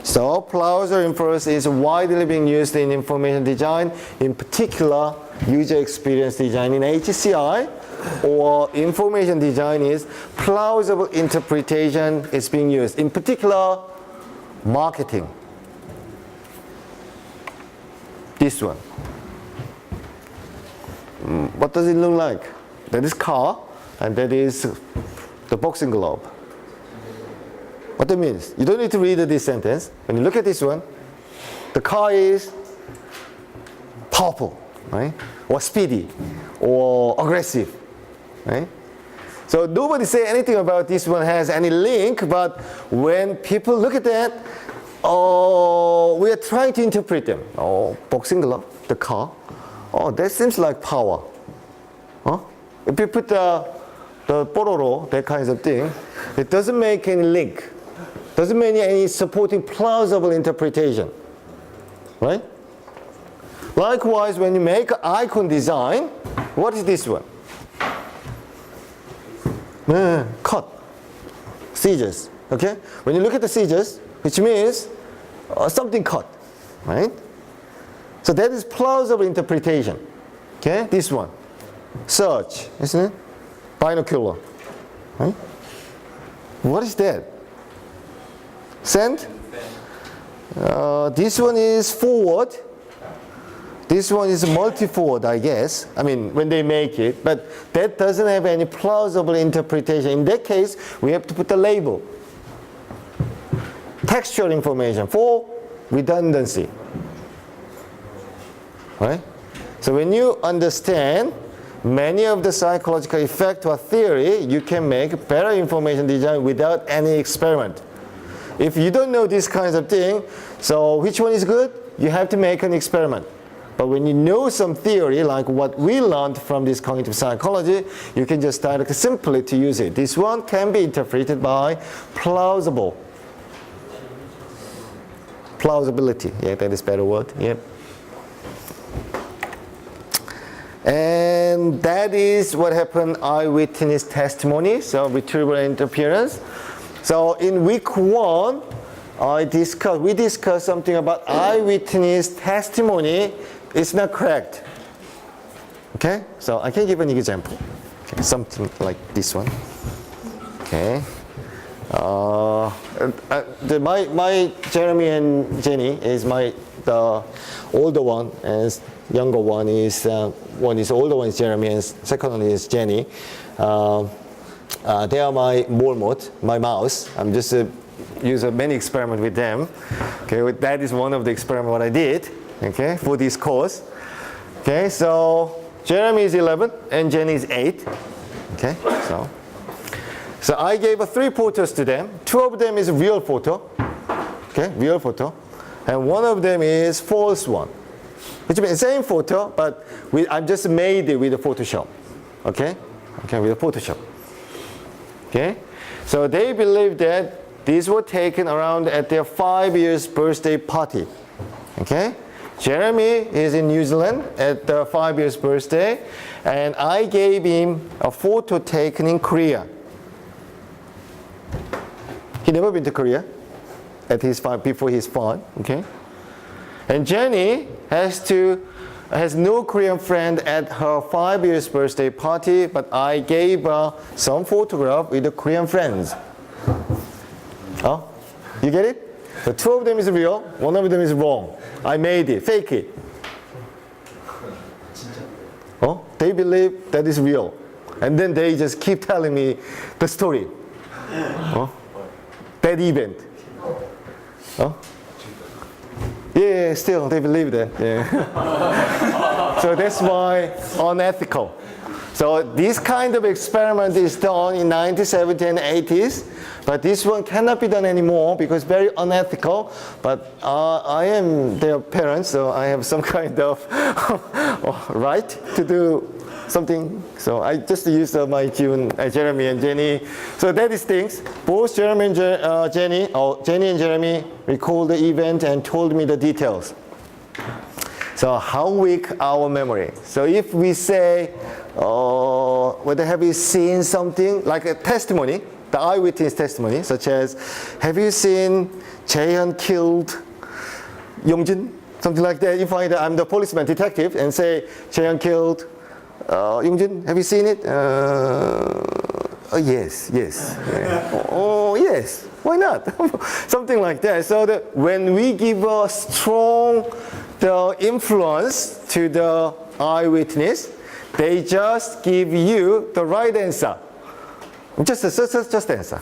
So plausible inference is widely being used in information design, in particular user experience design in HCI, or information design is plausible interpretation is being used, in particular marketing. This one. What does it look like? That is car, and that is the boxing glove. What that means? You don't need to read this sentence. When you look at this one, the car is powerful, right? Or speedy, or aggressive, right? So nobody say anything about this one has any link, but when people look at that, we are trying to interpret them. Boxing glove, the car. That seems like power. If you put the pororo, that kind of thing, it doesn't make any link. Doesn't make any supporting plausible interpretation, right? Likewise, when you make an icon design, what is this one? Cut, scissors, okay? When you look at the scissors, which means something cut, right? So that is plausible interpretation. Okay, this one. Search, isn't it? Binocular. Right? What is that? Send? This one is forward. This one is multi-forward, I guess. I mean, when they make it. But that doesn't have any plausible interpretation. In that case, we have to put the label. Textual information for redundancy. Right? So when you understand many of the psychological effect or theory, you can make better information design without any experiment. If you don't know these kinds of things, so which one is good? You have to make an experiment. But when you know some theory, like what we learned from this cognitive psychology, you can just start simply to use it. This one can be interpreted by plausible. Plausibility. Yeah, that is a better word. Yep. And that is what happened eyewitness testimony, so retrieval interference. So in week 1, we discussed something about eyewitness testimony. It's not correct. Okay, so I can give an example. Okay, something like this one. Okay, my Jeremy and Jenny is the older one, and younger one is older one is Jeremy, and second one is Jenny. They are my mode, my mouse. I'm just use many experiments with them. Okay, that is one of the experiments what I did. Okay, for this course. Okay, so Jeremy is 11 and Jenny is 8. Okay, so I gave 3 photos to them. 2 of them is real photo. Okay, real photo, and 1 of them is false one. Which means same photo, but I just made it with the Photoshop. Okay, with the Photoshop. Okay, so they believe that these were taken around at their 5 years birthday party. Okay, Jeremy is in New Zealand at the 5 years birthday, and I gave him a photo taken in Korea. He never been to Korea before he's 5. Okay, and Jenny has no Korean friend at her 5 years birthday party, but I gave her some photograph with the Korean friends. Oh, you get it? The 2 of them is real, 1 of them is wrong. I made it, fake it. Oh, they believe that is real, and then they just keep telling me the story. Oh, that event. Oh. Yeah, still they believe that. Yeah. So that's why unethical. So this kind of experiment is done in 1970s and 80s, but this one cannot be done anymore because it's very unethical. But I am their parents, so I have some kind of right to do something. So I just used my Jeremy and Jenny. So that is things. Both Jeremy and Jenny and Jeremy recalled the event and told me the details. So how weak our memory? So if we say, whether have you seen something like a testimony, the eyewitness testimony, such as, have you seen Jaehyun killed Yongjin? Something like that. If I'm the policeman detective and say, Jaehyun killed Yongjin, have you seen it? Yes. Yeah. Oh, yes. Why not? Something like that. So that when we give a strong influence to the eyewitness, they just give you the right answer. Just answer.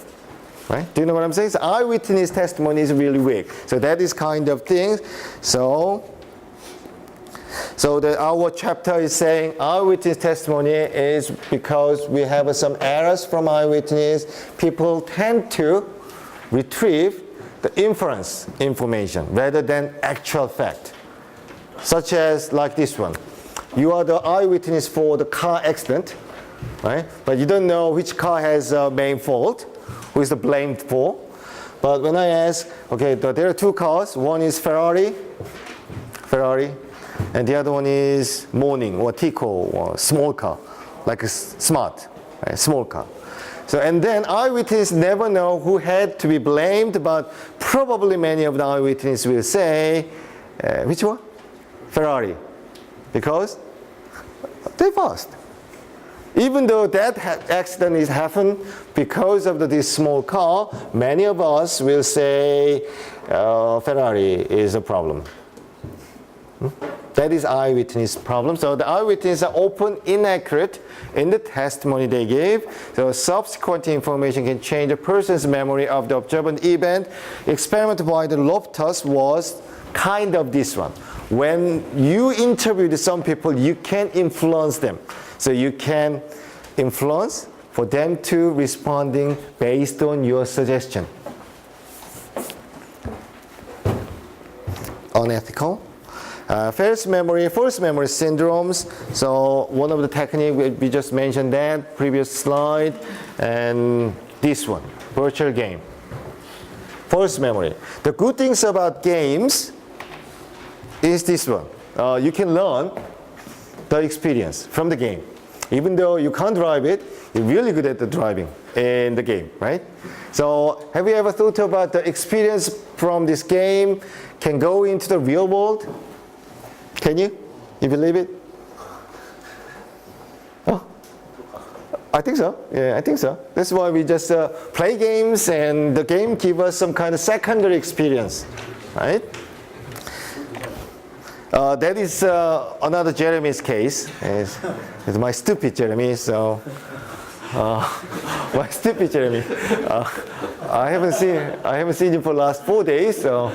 Right? Do you know what I'm saying? So eyewitness testimony is really weak. So that is kind of thing. So our chapter is saying eyewitness testimony is because we have some errors from eyewitness. People tend to retrieve the inference information rather than actual fact. Such as like this one. You are the eyewitness for the car accident, right? But you don't know which car has a main fault, who is the blamed for. But when I ask, okay, there are 2 cars. One is Ferrari, and the other one is Morning or Tico or small car, like a smart, right? Small car. So, and then eyewitnesses never know who had to be blamed, but probably many of the eyewitnesses will say, which one? Ferrari because they passed. Even though that accident is happened because of this small car, many of us will say Ferrari is a problem. That is eyewitness problem. So the eyewitnesses are often inaccurate in the testimony they gave. So subsequent information can change a person's memory of the observed event. Experiment by the Loftus was kind of this one. When you interviewed some people, you can influence them. So you can influence for them to responding based on your suggestion. Unethical. False memory syndromes. So one of the techniques we just mentioned that previous slide, and this one, virtual game. False memory. The good things about games is this one. You can learn the experience from the game. Even though you can't drive it, you're really good at the driving in the game, right? So have you ever thought about the experience from this game can go into the real world? Can you? You believe it? Oh, I think so. Yeah, I think so. That's why we just play games, and the game gives us some kind of secondary experience, right? That is another Jeremy's case. It's my stupid Jeremy. So, my stupid Jeremy. I haven't seen you for the last 4 days. So,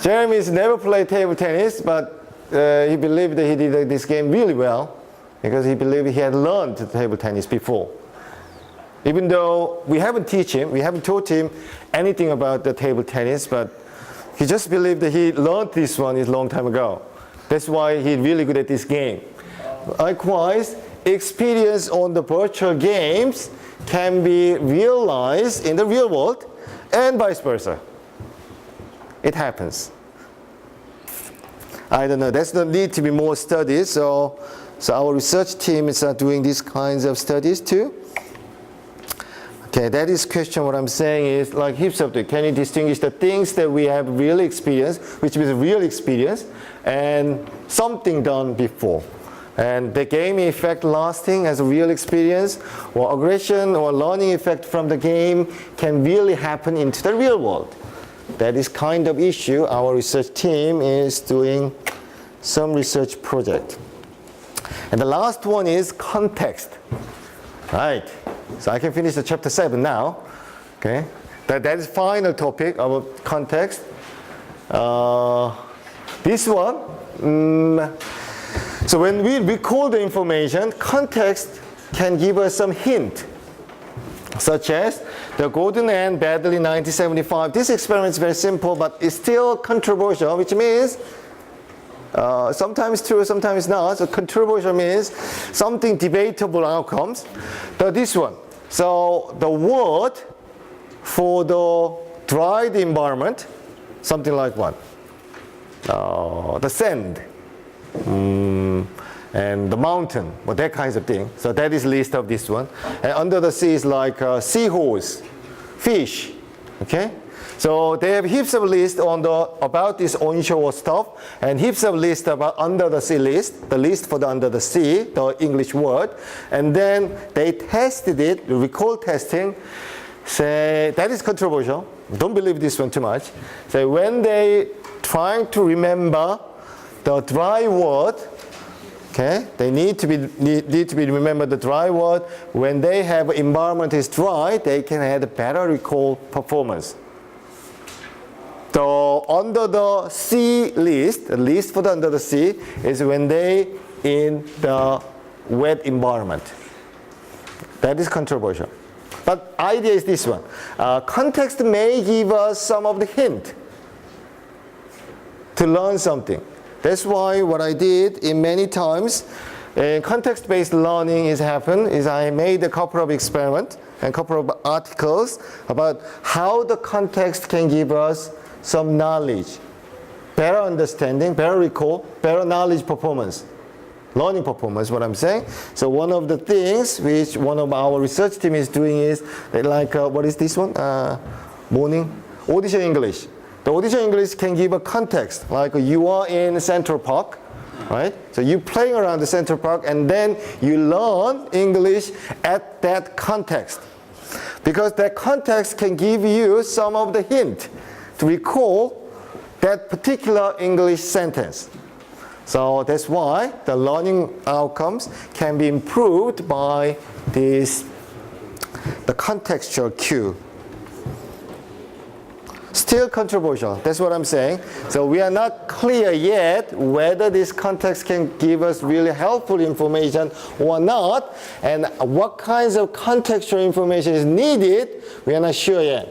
Jeremy's never played table tennis, but he believed that he did this game really well because he believed he had learned table tennis before. Even though we haven't taught him anything about the table tennis, but he just believed that he learned this one a long time ago. That's why he's really good at this game. Likewise, experience on the virtual games can be realized in the real world and vice versa. It happens. I don't know, there's no need to be more studies, so our research team is doing these kinds of studies too. Okay, that is question. What I'm saying is like heaps of things. Can you distinguish the things that we have really experienced, which is real experience, and something done before? And the game effect lasting as a real experience, or aggression or learning effect from the game can really happen into the real world. That is kind of issue. Our research team is doing some research project. And the last one is context. Right. So I can finish the chapter 7 now. Okay. That is final topic about context. This one. So when we recall the information, context can give us some hint, such as the Gordon and Baddeley 1975. This experiment is very simple, but it's still controversial, which means sometimes true, sometimes not. So controversial means something debatable outcomes. This one. So the word for the dried environment, something like what? The sand. And the mountain, or that kinds of thing. So that is list of this one. And under the sea is like seahorse, fish. Okay. So they have heaps of list on about this onshore stuff, and heaps of list about under the sea list, the list for the under the sea, the English word. And then they tested it, recall testing. Say that is controversial. Don't believe this one too much. So when they trying to remember the dry word, okay, they need to be remember the dry word. When they have environment is dry, they can have a better recall performance. So under the sea list, the list for the under the sea is when they in the wet environment. That is controversial. But idea is this one. Context may give us some of the hint to learn something. That's why what I did in many times, context-based learning is I made a couple of experiments and a couple of articles about how the context can give us some knowledge, better understanding, better recall, better knowledge performance, learning performance, what I'm saying. So one of the things which one of our research team is doing is like, what is this one? Morning audition English. The audition English can give a context, like you are in Central Park right? So you playing around the Central Park and then you learn English at that context. Because that context can give you some of the hint to recall that particular English sentence. So that's why the learning outcomes can be improved by the contextual cue. Still controversial, that's what I'm saying. So we are not clear yet whether this context can give us really helpful information or not, and what kinds of contextual information is needed, we are not sure yet.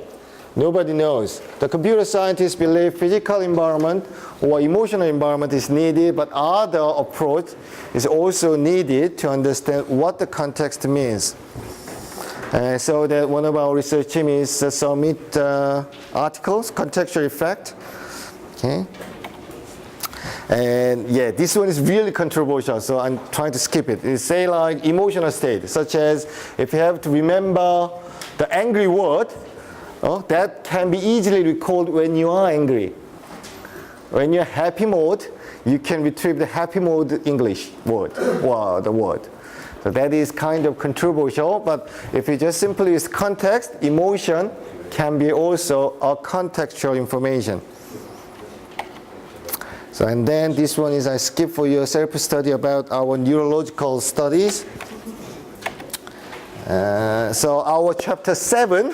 Nobody knows. The computer scientists believe physical environment or emotional environment is needed, but other approach is also needed to understand what the context means. So that one of our research team is submit articles, Contextual Effect. Okay. And yeah, this one is really controversial, so I'm trying to skip it. It say like emotional state, such as if you have to remember the angry word, that can be easily recalled when you are angry. When you're happy mode, you can retrieve the happy mode English word, or the word. So that is kind of controversial, but if you just simply use context, emotion can be also a contextual information. So, and then this one is I skip for your self-study about our neurological studies. So our chapter 7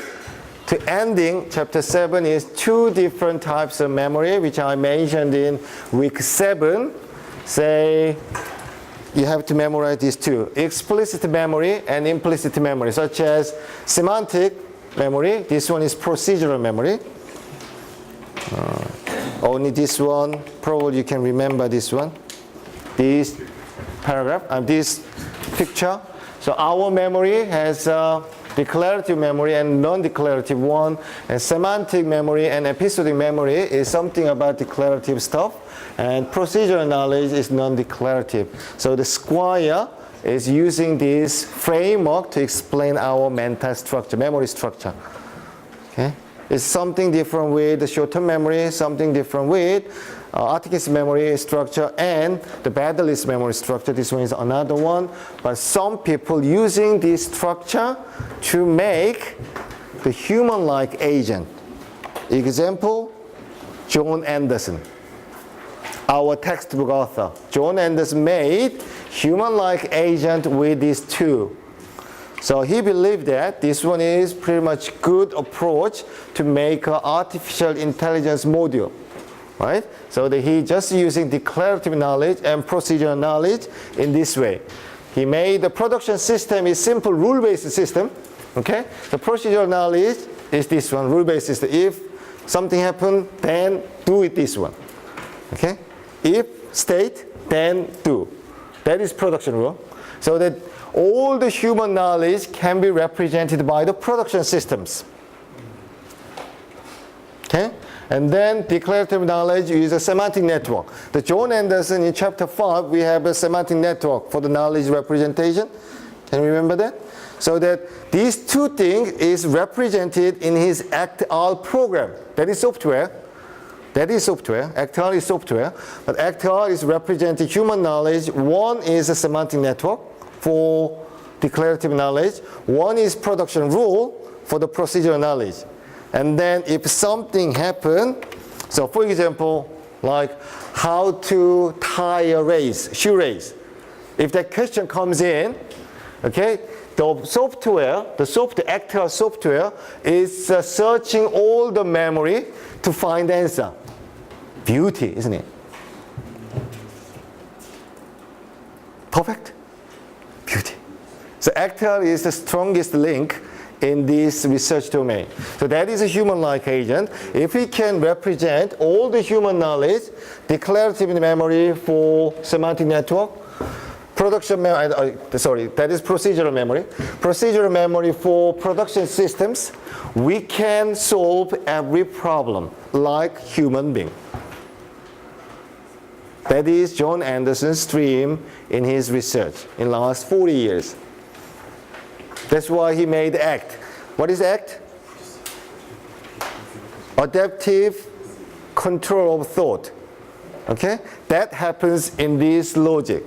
to ending, chapter 7 is 2 different types of memory, which I mentioned in week 7. Say, you have to memorize these 2, explicit memory and implicit memory, such as semantic memory. This one is procedural memory. Only this one, probably you can remember this one. This paragraph, this picture. So our memory has declarative memory and non-declarative one, and semantic memory and episodic memory is something about declarative stuff, and procedural knowledge is non-declarative. So the Squire is using this framework to explain our mental structure, memory structure. Okay? It's something different with the short-term memory, something different with Articus memory structure and the Baddeley's memory structure. This one is another one. But some people using this structure to make the human-like agent. Example, John Anderson. Our textbook author, John Anderson, made human-like agent with these 2. So he believed that this one is pretty much good approach to make an artificial intelligence module, right? So that he just using declarative knowledge and procedural knowledge in this way. He made the production system is simple rule-based system, okay? The procedural knowledge is this one, rule-based system. If something happened, then do it this one, okay? If state, then do. That is production rule. So that all the human knowledge can be represented by the production systems. Okay? And then declarative knowledge is a semantic network. The John Anderson in chapter 5, we have a semantic network for the knowledge representation. Can you remember that? So that these 2 things is represented in his ACT-R program. That is software. That is software. ACT-R is software. But ACT-R is representing human knowledge. One is a semantic network for declarative knowledge. One is production rule for the procedural knowledge. And then if something happened, so for example, like how to tie a shoelace. If that question comes in, okay, the software ACT-R software is searching all the memory to find the answer. Beauty, isn't it? Perfect? Beauty. So ACT-R is the strongest link in this research domain. So that is a human-like agent. If we can represent all the human knowledge, declarative memory for semantic network, production memory, that is procedural memory. Procedural memory for production systems, we can solve every problem like human being. That is John Anderson's stream in his research in the last 40 years. That's why he made ACT. What is ACT? Adaptive control of thought. Okay, that happens in this logic.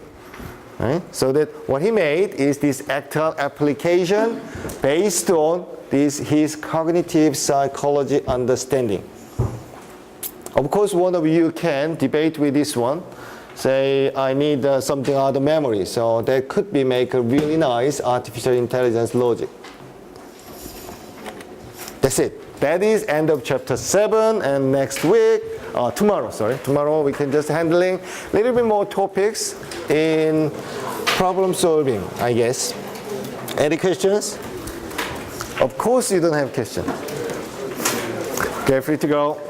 Right? So that what he made is this actual application based on his cognitive psychology understanding. Of course, one of you can debate with this one. Say, I need something out of memory. So that could be make a really nice artificial intelligence logic. That's it. That is end of chapter 7. And next week, tomorrow we can just handling a little bit more topics in problem solving, I guess. Any questions? Of course you don't have questions. Okay, free to go.